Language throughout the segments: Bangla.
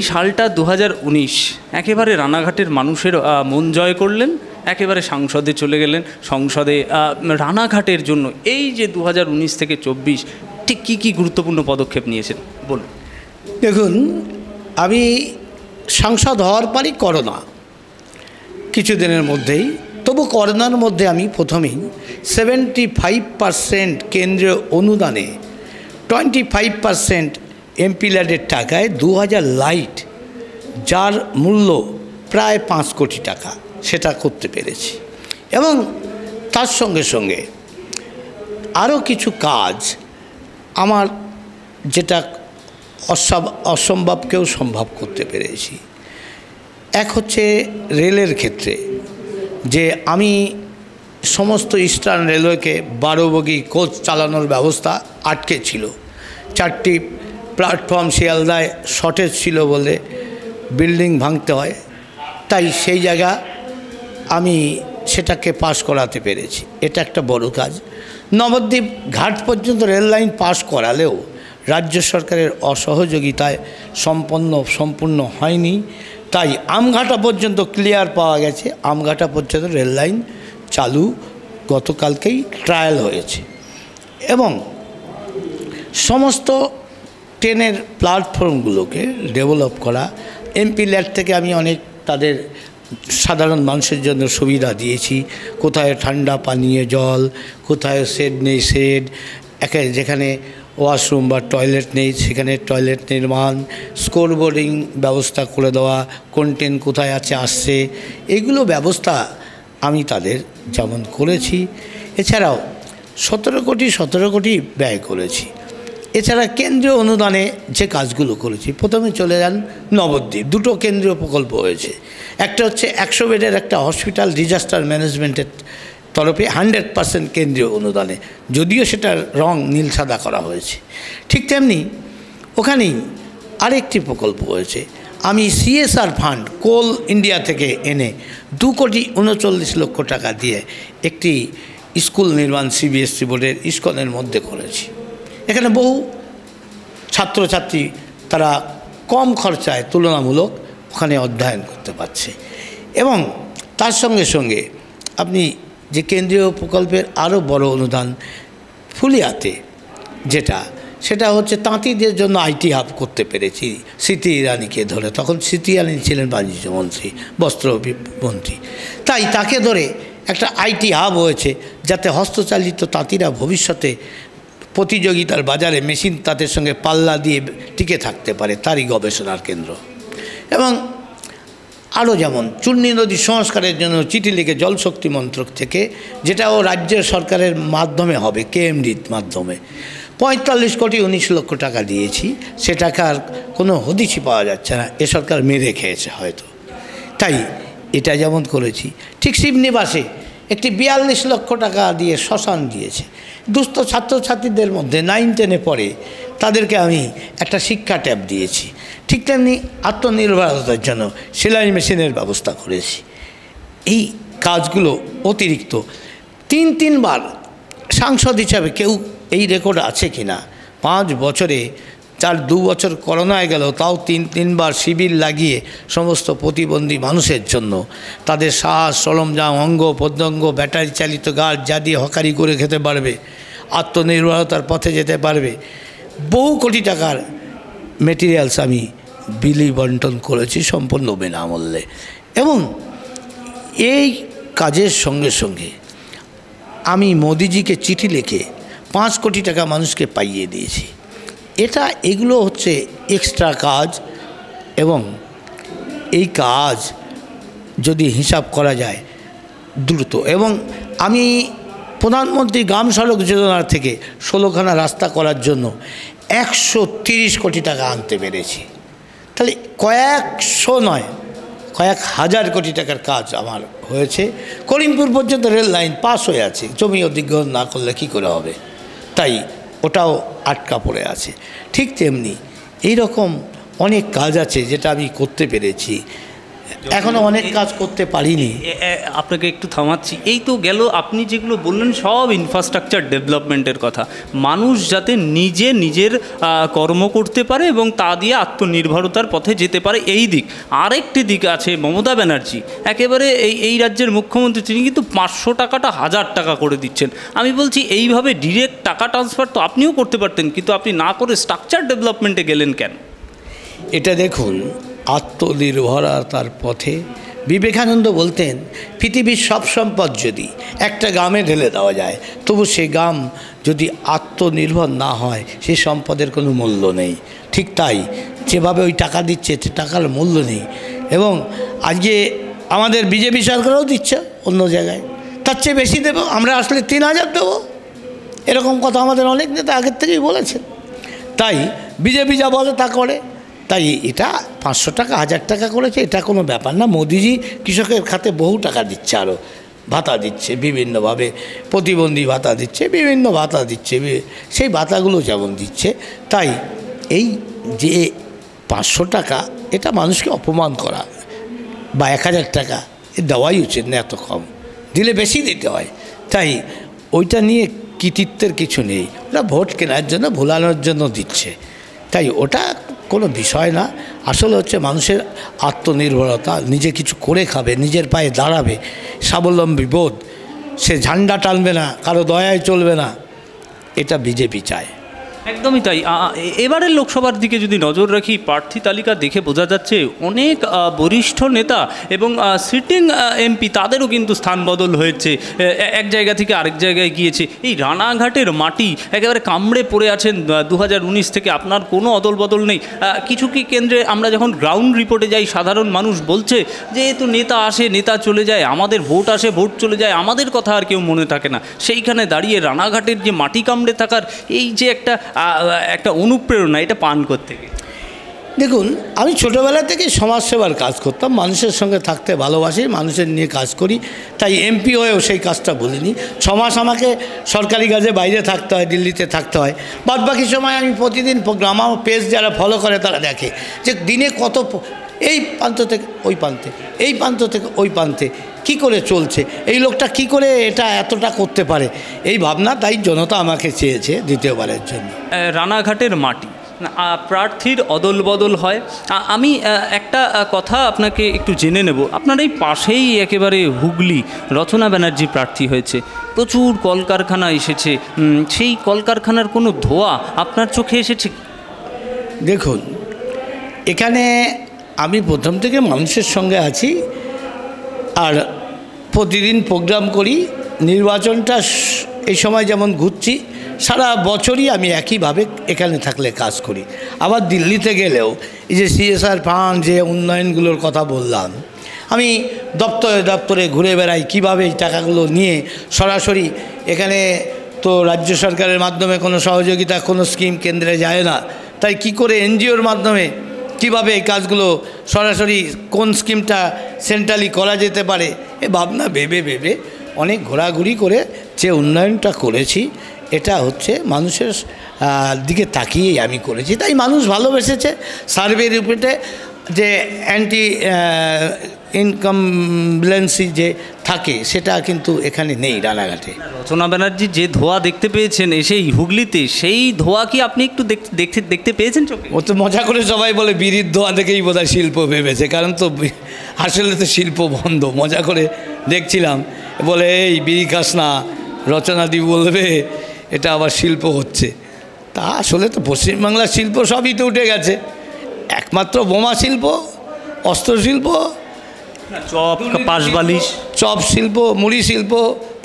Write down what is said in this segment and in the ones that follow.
সালটা 2019, একেবারে রানাঘাটের মানুষের মন জয় করলেন, একেবারে সংসদে চলে গেলেন। সংসদে রানাঘাটের জন্য এই যে 2019 থেকে 24 ঠিক কী কী গুরুত্বপূর্ণ পদক্ষেপ নিয়েছেন বলুন। দেখুন, আমি সাংসদ হওয়ার পরই করোনা, কিছুদিনের মধ্যেই। তবু করোনার মধ্যে আমি প্রথমেই 75% কেন্দ্রীয় অনুদানে 25% এমপি ল্যাডের টাকায় 2000 লাইট, যার মূল্য প্রায় 5 কোটি টাকা, সেটা করতে পেরেছি। এবং তার সঙ্গে সঙ্গে আরও কিছু কাজ আমার, যেটা অসম্ভবকেও সম্ভব করতে পেরেছি। এক হচ্ছে রেলের ক্ষেত্রে, যে আমি সমস্ত ইস্টার্ন রেলওয়েকে 12 বগি কোচ চালানোর ব্যবস্থা আটকে ছিল। 4টি প্ল্যাটফর্ম শিয়ালদায় শর্টেজ ছিল বলে বিল্ডিং ভাঙতে হয়, তাই সেই জায়গা আমি সেটাকে পাস করাতে পেরেছি। এটা একটা বড় কাজ। নবদ্বীপ ঘাট পর্যন্ত রেল লাইন পাস করালেও রাজ্য সরকারের অসহযোগিতায় সম্পূর্ণ হয়নি, তাই আমঘাটা পর্যন্ত ক্লিয়ার পাওয়া গেছে। আমঘাটা পর্যন্ত রেল লাইন চালু গতকালকেই ট্রায়াল হয়েছে। এবং সমস্ত ট্রেনের প্ল্যাটফর্মগুলোকে ডেভেলপ করা, এমপি ল্যাড থেকে আমি অনেক তাদের সাধারণ মানুষের জন্য সুবিধা দিয়েছি। কোথায় ঠান্ডা পানীয় জল, কোথায় শেড নেই শেড, যেখানে ওয়াশরুম বা টয়লেট নেই সেখানে টয়লেট নির্মাণ, স্কোর বোর্ডিং ব্যবস্থা করে দেওয়া, কোন ট্রেন কোথায় আসছে, এগুলো ব্যবস্থা আমি তাদের যেমন করেছি। এছাড়াও 17 কোটি ব্যয় করেছি। এছাড়া কেন্দ্রীয় অনুদানে যে কাজগুলো করেছি, প্রথমে চলে যান নবদ্বীপ। 2টো কেন্দ্রীয় প্রকল্প হয়েছে। একটা হচ্ছে 100 বেডের একটা হসপিটাল, ডিজাস্টার ম্যানেজমেন্টের তরফে 100% কেন্দ্রীয় অনুদানে, যদিও সেটার রং নীল সাদা করা হয়েছে। ঠিক তেমনি ওখানেই আরেকটি প্রকল্প হয়েছে। আমি সিএসআর ফান্ড কোল ইন্ডিয়া থেকে এনে 2,39,00,000 টাকা দিয়ে একটি স্কুল নির্মাণ সিবিএসসি বোর্ডের ইস্কনের মধ্যে করেছি। এখানে বহু ছাত্রছাত্রী তারা কম খরচায় তুলনামূলক ওখানে অধ্যয়ন করতে পারছে। এবং তার সঙ্গে সঙ্গে আপনি যে কেন্দ্রীয় প্রকল্পের আরও বড় অনুদান ফুলিয়াতে, সেটা হচ্ছে তাঁতিদের জন্য আইটি হাব করতে পেরেছি স্মৃতি ইরানিকে ধরে। তখন স্মৃতি ইরানি ছিলেন বাণিজ্য মন্ত্রী, বস্ত্র মন্ত্রী, তাই তাকে ধরে একটা আইটি হাব হয়েছে, যাতে হস্তচালিত তাঁতিরা ভবিষ্যতে প্রতিযোগিতার বাজারে মেশিন তাদের সঙ্গে পাল্লা দিয়ে টিকে থাকতে পারে, তারই গবেষণার কেন্দ্র। এবং আরও যেমন চূর্ণী নদী সংস্কারের জন্য চিঠি লিখে জলশক্তি মন্ত্রক থেকে, যেটাও রাজ্যের সরকারের মাধ্যমে হবে, কেএমডির মাধ্যমে 45,19,00,000 টাকা দিয়েছি। সে টাকার কোনো হদিশই পাওয়া যাচ্ছে না, এ সরকার মেরে খেয়েছে হয়তো। তাই এটা যেমন করেছি, ঠিক শিবনিবাসে একটি 42 লক্ষ টাকা দিয়ে শ্মশান দিয়েছে। দুস্থ ছাত্রছাত্রীদের মধ্যে 9-10-এ পড়ে, তাদেরকে আমি একটা শিক্ষা ট্যাব দিয়েছি। ঠিক তেমনি আত্মনির্ভরতার জন্য সেলাই মেশিনের ব্যবস্থা করেছি। এই কাজগুলো অতিরিক্ত 3বার সাংসদ হিসাবে, কেউ এই রেকর্ড আছে কি না, 5 বছরে, 2 বছর করোনায় গেল, তাও 3বার শিবির লাগিয়ে সমস্ত প্রতিবন্ধী মানুষের জন্য তাদের শ্বাস সরঞ্জাম, অঙ্গ প্রত্যঙ্গ, ব্যাটারি চালিত গাছ, যা দিয়ে হকারি করে খেতে পারবে, আত্মনির্ভরতার পথে যেতে পারবে, বহু কোটি টাকার মেটেরিয়ালস আমি বিলি বন্টন করেছি সম্পূর্ণ বিনামূল্যে। এবং এই কাজের সঙ্গে সঙ্গে আমি মোদিজিকে চিঠি লিখে 5 কোটি টাকা মানুষকে পাইয়ে দিয়েছি। এগুলো হচ্ছে এক্সট্রা কাজ। এবং এই কাজ যদি হিসাব করা যায় দ্রুত, এবং আমি প্রধানমন্ত্রী গ্রাম সড়ক যোজনার থেকে 16খানা রাস্তা করার জন্য 130 কোটি টাকা আনতে পেরেছি। তাহলে কয়েকশো নয়, কয়েক হাজার কোটি টাকার কাজ আমার হয়েছে। করিমপুর পর্যন্ত রেল লাইন পাস হয়ে আছে, জমি অধিগ্রহণ না করলে কী করে হবে, তাই ওটাও আটকা পড়ে আছে। ঠিক তেমনি এই রকম অনেক কাজ আছে যেটা আমি করতে পেরেছি। এখনও অনেক কাজ করতে পারিনি। আপনাকে একটু থামাচ্ছি, এই তো গেল আপনি যেগুলো বললেন সব ইনফ্রাস্ট্রাকচার ডেভেলপমেন্টের কথা, মানুষ যাতে নিজের কর্ম করতে পারে এবং তা দিয়ে আত্মনির্ভরতার পথে যেতে পারে, এই দিক। আরেকটি দিক আছে, মমতা ব্যানার্জি একেবারে এই রাজ্যের মুখ্যমন্ত্রী, তিনি কিন্তু 500 টাকাটা 1000 টাকা করে দিচ্ছেন। আমি বলছি এইভাবে ডিরেক্ট টাকা ট্রান্সফার তো আপনিও করতে পারতেন, কিন্তু আপনি না করে স্ট্রাকচার ডেভেলপমেন্টে গেলেন কেন? এটা দেখুন, আত্মনির্ভরতার পথে বিবেকানন্দ বলতেন পৃথিবীর সব সম্পদ যদি একটা গ্রামে ঢেলে দেওয়া যায়, তবু সেই গ্রাম যদি আত্মনির্ভর না হয় সেই সম্পদের কোনো মূল্য নেই। ঠিক তাই, যেভাবে ওই টাকা দিচ্ছে টাকার মূল্য নেই। এবং আজকে আমাদের বিজেপি সরকারও দিচ্ছে অন্য জায়গায়, তার চেয়ে বেশি দেবো, আমরা আসলে 3000 দেবো, এরকম কথা আমাদের অনেক নেতা আগের থেকেই বলেছেন। তাই বিজেপি যা বলে তা করে। তাই এটা 500 টাকা 1000 টাকা করেছে, এটা কোনো ব্যাপার না। মোদিজি কৃষকের খাতে বহু টাকা দিচ্ছে, আরও ভাতা দিচ্ছে বিভিন্নভাবে, প্রতিবন্ধী ভাতা দিচ্ছে, বিভিন্ন ভাতা দিচ্ছে, সেই ভাতাগুলো যেমন দিচ্ছে। তাই এই যে 500 টাকা, এটা মানুষকে অপমান করা, বা 1000 টাকা দেওয়াই উচিত না, এত কম দিলে বেশি দিতে হয়। তাই ওইটা নিয়ে কৃতিত্বের কিছু নেই, ওটা ভোট কেনার জন্য ভোলানোর জন্য দিচ্ছে। তাই ওটা কোনো বিষয় না। আসলে হচ্ছে মানুষের আত্মনির্ভরতা, নিজে কিছু করে খাবে, নিজের পায়ে দাঁড়াবে, স্বাবলম্বী বোধ, সে ঝান্ডা টানবে না, কারো দয়ায় চলবে না, এটা বিজেপি চায়। একদমই তাই। এবারের লোকসভার দিকে যদি নজর রাখি, প্রার্থী তালিকা দেখে বোঝা যাচ্ছে অনেক বরিষ্ঠ নেতা এবং সিটিং এমপি তাদেরও কিন্তু স্থান বদল হয়েছে, এক জায়গা থেকে আরেক জায়গায় গিয়েছে। এই রানাঘাটের মাটি একেবারে কামড়ে পড়ে আছেন 2019 থেকে, আপনার কোনো অদল বদল নেই। কিছু কি কেন্দ্রে আমরা যখন গ্রাউন্ড রিপোর্টে যাই, সাধারণ মানুষ বলছে যে তো নেতা আসে নেতা চলে যায়, আমাদের ভোট আসে ভোট চলে যায়, আমাদের কথা আর কেউ মনে থাকে না। সেইখানে দাঁড়িয়ে রানাঘাটের যে মাটি কামড়ে থাকার এই যে একটা অনুপ্রেরণা, এটা পান করতে গিয়ে দেখুন, আমি ছোটোবেলা থেকে সমাজসেবার কাজ করতাম, মানুষের সঙ্গে থাকতে ভালোবাসি, মানুষের নিয়ে কাজ করি। তাই এমপি হয়েও সেই কাজটা বলিনি। 6 মাস আমাকে সরকারি কাজে বাইরে থাকতে হয়, দিল্লিতে থাকতে হয়। বাদ বাকি সময় আমি প্রতিদিন প্রোগ্রাম, আমার পেজ যারা ফলো করে তারা দেখে যে দিনে কত, এই প্রান্ত থেকে ওই প্রান্তে, এই প্রান্ত থেকে ওই প্রান্তে কী করে চলছে, এই লোকটা কি করে এটা এতটা করতে পারে, এই ভাবনা। তাই জনতা আমাকে চেয়েছে দ্বিতীয়বারের জন্য। রানাঘাটের মাটি, প্রার্থীর অদল বদল হয়। আমি একটা কথা আপনাকে একটু জেনে নেব, আপনার এই পাশেই একেবারে হুগলি, রচনা ব্যানার্জি প্রার্থী হয়েছে, প্রচুর কলকারখানা এসেছে, সেই কলকারখানার কোনো ধোঁয়া আপনার চোখে এসেছে? দেখুন, এখানে আমি প্রথম থেকে মানুষের সঙ্গে আছি, আর প্রতিদিন প্রোগ্রাম করি। নির্বাচনটা এই সময় যেমন ঘুরছি, সারা বছরই আমি একইভাবে এখানে থাকলে কাজ করি। আবার দিল্লিতে গেলেও এই যে CSR ফান্ড, যে উন্নয়নগুলোর কথা বললাম, আমি দপ্তরে দপ্তরে ঘুরে বেড়াই, কীভাবে এই টাকাগুলো নিয়ে সরাসরি এখানে তো রাজ্য সরকারের মাধ্যমে কোনো সহযোগিতা, কোনো স্কিম কেন্দ্রে যায় না। তাই কি করে NGOর মাধ্যমে কিভাবে এই কাজগুলো সরাসরি কোন স্কিমটা সেন্ট্রালি করা যেতে পারে, এ ভাবনা ভেবে অনেক ঘোরাঘুরি করে যে উন্নয়নটা করেছি, এটা হচ্ছে মানুষের দিকে তাকিয়েই আমি করেছি। তাই মানুষ ভালোবেসেছে। সার্ভে রিপোর্টে যে অ্যান্টি ইনকামব্লেন্সি যে থাকে, সেটা কিন্তু এখানে নেই রানাঘাটে। রচনা ব্যানার্জি যে ধোঁয়া দেখতে পেয়েছেন সেই হুগলিতে, সেই ধোঁয়া কি আপনি একটু দেখতে পেয়েছেন চোখে? ও তো মজা করে সবাই বলে বিড়ির ধোঁয়া দেখেই বোধহয় শিল্প ভেবেছে, কারণ তো আসলে তো শিল্প বন্ধ। মজা করে দেখছিলাম, বলে এই বিড়ি খাস না, রচনাদি বলবে এটা আবার শিল্প হচ্ছে। তা আসলে তো পশ্চিমবাংলার শিল্প সবই তো উঠে গেছে, একমাত্র বোমা শিল্প, অস্ত্র শিল্প, চপ, পাশবালিশ, চপ শিল্প, মুড়ি শিল্প,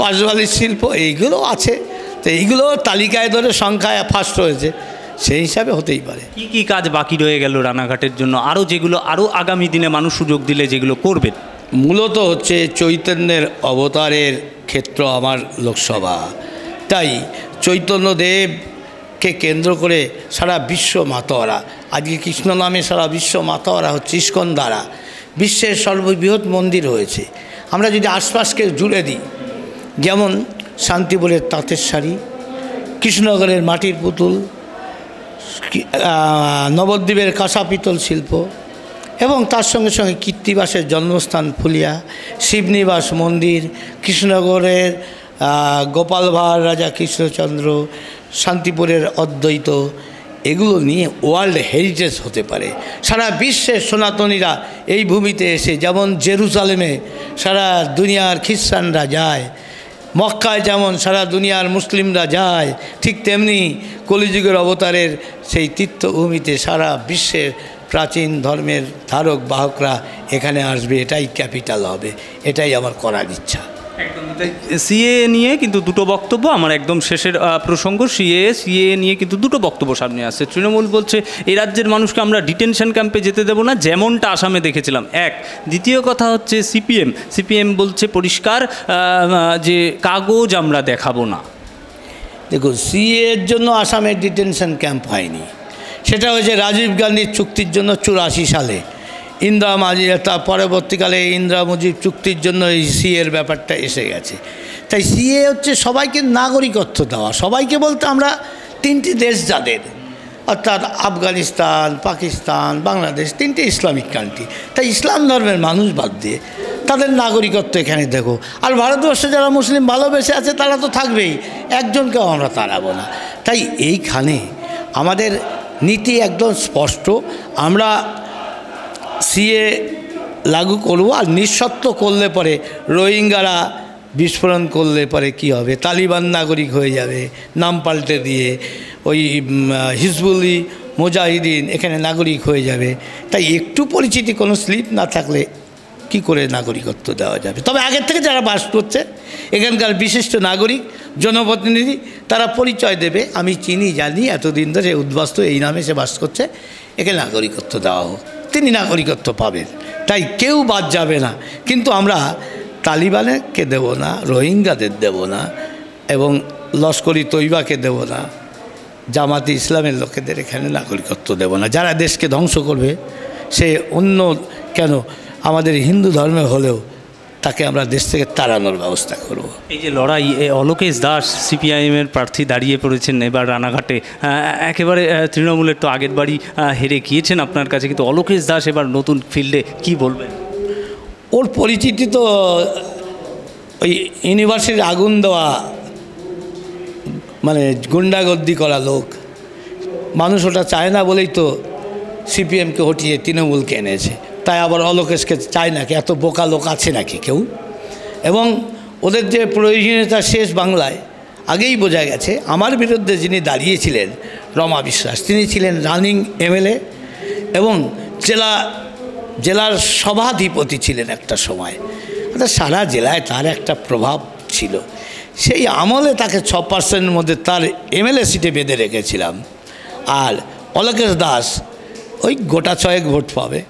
পাশবালিশ শিল্প, এইগুলো আছে। তো এইগুলো তালিকায় ধরে সংখ্যায় ফার্স্ট হয়েছে, সেই হিসাবে হতেই পারে। কি কি কাজ বাকি রয়ে গেল রানাঘাটের জন্য, আরও যেগুলো আরও আগামী দিনে মানুষ সুযোগ দিলে যেগুলো করবেন? মূলত হচ্ছে চৈতন্যের অবতারের ক্ষেত্র আমার লোকসভা। তাই চৈতন্যদেবকে কেন্দ্র করে সারা বিশ্ব মাতোয়ারা, আজকে কৃষ্ণ নামে সারা বিশ্ব মাতোয়ারা হচ্ছে ইস্কন দ্বারা। বিশ্বের সর্ববৃহৎ মন্দির হয়েছে। আমরা যদি আশপাশকে জুড়ে দিই, যেমন শান্তিপুরের তাঁতের শাড়ি, কৃষ্ণনগরের মাটির পুতুল, নবদ্বীপের কাঁসা পিতল শিল্প, এবং তার সঙ্গে সঙ্গে কীর্তিবাসের জন্মস্থান ফুলিয়া, শিবনিবাস মন্দির, কৃষ্ণনগরের গোপাল ভাঁড়, রাজা কৃষ্ণচন্দ্র, শান্তিপুরের অদ্বৈত, এগুলো নিয়ে ওয়ার্ল্ড হেরিটেজ হতে পারে। সারা বিশ্বের সনাতনীরা এই ভূমিতে এসে, যেমন জেরুজালেমে সারা দুনিয়ার খ্রিস্টানরা যায়, মক্কায় যেমন সারা দুনিয়ার মুসলিমরা যায়, ঠিক তেমনি কলিযুগের অবতারের সেই তীর্থভূমিতে সারা বিশ্বের প্রাচীন ধর্মের ধারক বাহকরা এখানে আসবে। এটাই ক্যাপিটাল হবে, এটাই আমার করার ইচ্ছা। সিএ নিয়ে কিন্তু দুটো বক্তব্য, আমার একদম শেষের প্রসঙ্গ সিএ নিয়ে কিন্তু দুটো বক্তব্য সামনে আসছে। তৃণমূল বলছে এই রাজ্যের মানুষকে আমরা ডিটেনশন ক্যাম্পে যেতে দেবো না, যেমনটা আসামে দেখেছিলাম। দ্বিতীয় কথা হচ্ছে সিপিএম বলছে পরিষ্কার যে কাগজ আমরা দেখাবো না। দেখুন, সিএর জন্য আসামের ডিটেনশন ক্যাম্প হয়নি, সেটা হয়েছে রাজীব গান্ধীর চুক্তির জন্য 84 সালে। ইন্দিরা গান্ধী, তার পরবর্তীকালে ইন্দিরা মুজিব চুক্তির জন্য এই সিএর ব্যাপারটা এসে গেছে। তাই সিএ হচ্ছে সবাইকে নাগরিকত্ব দেওয়া। সবাইকে বলতে আমরা 3টি দেশ যাদের, অর্থাৎ আফগানিস্তান, পাকিস্তান, বাংলাদেশ, 3টে ইসলামিক কান্ট্রি, তাই ইসলাম ধর্মের মানুষ বাদ দিয়ে তাদের নাগরিকত্ব এখানে দেখো। আর ভারতবর্ষে যারা মুসলিম ভালোবেসে আছে তারা তো থাকবেই, একজনকেও আমরা তাড়াবো না। তাই এইখানে আমাদের নীতি একদম স্পষ্ট, আমরা সিএ লাগু করব। আর নিঃশর্ত করলে পরে রোহিঙ্গারা বিস্ফোরণ করলে পরে কি হবে, তালিবান নাগরিক হয়ে যাবে নাম পাল্টে দিয়ে, ওই হিজবুলি মুজাহিদিন এখানে নাগরিক হয়ে যাবে। তাই একটু পরিচিতি, কোনো স্লিপ না থাকলে কি করে নাগরিকত্ব দেওয়া যাবে? তবে আগের থেকে যারা বাস করছে এখানকার বিশিষ্ট নাগরিক, জনপ্রতিনিধি, তারা পরিচয় দেবে, আমি চিনি, জানি, এতদিন ধরে উদ্বাস্তু এই নামে সে বাস করছে, একে নাগরিকত্ব দেওয়া হোক, তিনি নাগরিকত্ব পাবেন। তাই কেউ বাদ যাবে না। কিন্তু আমরা তালিবানকে দেব না, রোহিঙ্গাদের দেব না, এবং লস্করি তৈবাকে দেব না, জামাতি ইসলামের লোকেদের এখানে নাগরিকত্ব দেব না। যারা দেশকে ধ্বংস করবে সে অন্য কেন, আমাদের হিন্দু ধর্মে হলেও তাকে আমরা দেশ থেকে তাড়ানোর ব্যবস্থা করব। এই যে লড়াই, অলোকেশ দাস সিপিআইএমের প্রার্থী দাঁড়িয়ে পড়েছেন এবার রানাঘাটে, একেবারে তৃণমূলের তো আগের বাড়ি হেরে গিয়েছেন আপনার কাছে, কিন্তু অলোকেশ দাস এবার নতুন ফিল্ডে, কি বলবেন? ওর পরিচিতি তো ওই ইউনিভার্সিটির আগুন দেওয়া, মানে গুন্ডাগর্দি করা লোক। মানুষ ওটা চায় না বলেই তো সিপিএমকে হটিয়ে তৃণমূলকে এনেছে। তাই আবার অলোকেশকে চায় নাকি? এত বোকা লোক আছে নাকি কেউ? এবং ওদের যে প্রয়োজনীয়তা শেষ বাংলায় আগেই বোঝা গেছে। আমার বিরুদ্ধে যিনি দাঁড়িয়েছিলেন রমা বিশ্বাস, তিনি ছিলেন রানিং এমএলএ এবং জেলার সভাধিপতি ছিলেন একটা সময়, অর্থাৎ সারা জেলায় তার একটা প্রভাব ছিল। সেই আমলে তাকে 6% মধ্যে তার এমএলএ সিটে বেঁধে রেখেছিলাম। আর অলোকেশ দাস ওই গোটা 6 ভোট পাবে।